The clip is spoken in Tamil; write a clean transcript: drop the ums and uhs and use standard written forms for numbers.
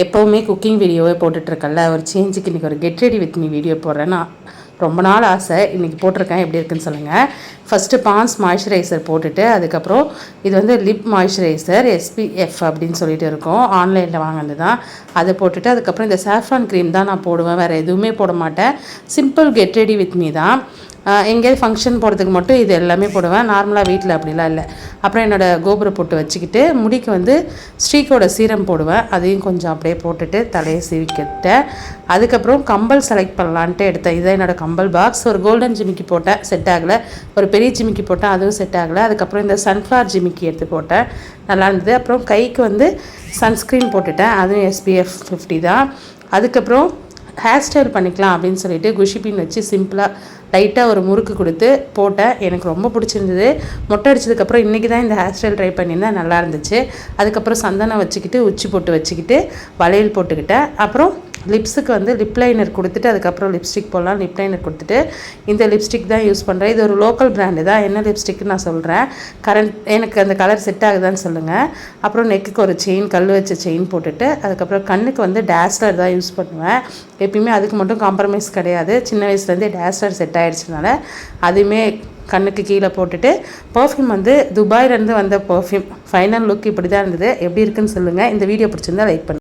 எப்போவுமே குக்கிங் வீடியோவே போட்டுட்ருக்கல, ஒரு சேஞ்சுக்கு இன்றைக்கி ஒரு get ready with me video போடுறேன். நான் ரொம்ப நாள் ஆசை, இன்றைக்கி போட்டிருக்கேன். எப்படி இருக்குன்னு சொல்லுங்கள். ஃபஸ்ட்டு பான்ஸ் மாய்ஸ்சரைசர் போட்டுட்டு, அதுக்கப்புறம் இது வந்து லிப் மாய்ஸ்சரைசர் SPF அப்படின்னு சொல்லிட்டு இருக்கும், ஆன்லைனில் வாங்கினது தான். அதை போட்டுட்டு அதுக்கப்புறம் இந்த சாஃப்ரான் க்ரீம் தான் நான் போடுவேன், வேறு எதுவுமே போட மாட்டேன். Simple get ready with me தான். எங்கேயாவது ஃபங்க்ஷன் போகிறதுக்கு மட்டும் இது எல்லாமே போடுவேன், நார்மலாக வீட்டில் அப்படிலாம் இல்லை. அப்புறம் என்னோடய கோபுர போட்டு வச்சுக்கிட்டு முடிக்கு வந்து ஸ்ரீக்கோட சீரம் போடுவேன், அதையும் கொஞ்சம் அப்படியே போட்டுட்டு தலையை சீவிக்கிட்டேன். அதுக்கப்புறம் கம்பல் செலக்ட் பண்ணலான்ட்டு எடுத்தேன். இதான் என்னோடய கம்பல் பாக்ஸ். ஒரு கோல்டன் ஜிமிக்கி போட்டேன், செட் ஆகலை. ஒரு பெரிய ஜிமிக்கி போட்டேன், அதுவும் செட் ஆகலை. அதுக்கப்புறம் இந்த சன்ஃப்ளவர் ஜிமிக்கி எடுத்து போட்டேன், நல்லா இருந்தது. அப்புறம் கைக்கு வந்து சன்ஸ்க்ரீன் போட்டுட்டேன், அதுவும் SPF 50 தான். அதுக்கப்புறம் ஹேர் ஸ்டைல் பண்ணிக்கலாம் அப்படின்னு சொல்லிட்டு குஷி பின் வச்சு சிம்பிளாக லைட்டாக ஒரு முறுக்கு கொடுத்து போட்டேன். எனக்கு ரொம்ப பிடிச்சிருந்தது. மொட்டை அடிச்சதுக்கப்புறம் இன்றைக்கி தான் இந்த ஹேர் ஸ்டைல் ட்ரை பண்ணியிருந்தேன், நல்லா இருந்துச்சு. அதுக்கப்புறம் சந்தனம் வச்சுக்கிட்டு உச்சி போட்டு வச்சுக்கிட்டு வளையல் போட்டுக்கிட்டேன். அப்புறம் லிப்ஸுக்கு வந்து லிப் லைனர் கொடுத்துட்டு அதுக்கப்புறம் லிப்ஸ்டிக் போடலாம். லிப் லைனர் கொடுத்துட்டு இந்த லிப்ஸ்டிக் தான் யூஸ் பண்ணுறேன். இது ஒரு லோக்கல் பிராண்டு தான். என்ன லிப்ஸ்டிக்னு நான் சொல்கிறேன், எனக்கு அந்த கலர் செட் ஆகுதான்னு சொல்லுங்கள். அப்புறம் நெக்குக்கு ஒரு செயின், கல் வச்ச செயின் போட்டுட்டு அதுக்கப்புறம் கண்ணுக்கு வந்து டேஸ்லர் தான் யூஸ் பண்ணுவேன். எப்பயுமே அதுக்கு மட்டும் காம்ப்ரமைஸ் கிடையாது. சின்ன வயசுலேருந்தே டேஸ்லர் செட் ஆகிடுச்சனால அதுவுமே கண்ணுக்கு கீழே போட்டுட்டு பர்ஃப்யூம் வந்து துபாயிலேருந்து வந்த பர்ஃப்யூம். ஃபைனல் லுக் இப்படி தான் இருந்தது. எப்படி இருக்குன்னு சொல்லுங்கள். இந்த வீடியோ பிடிச்சிருந்தா லைக் பண்ணுங்கள்.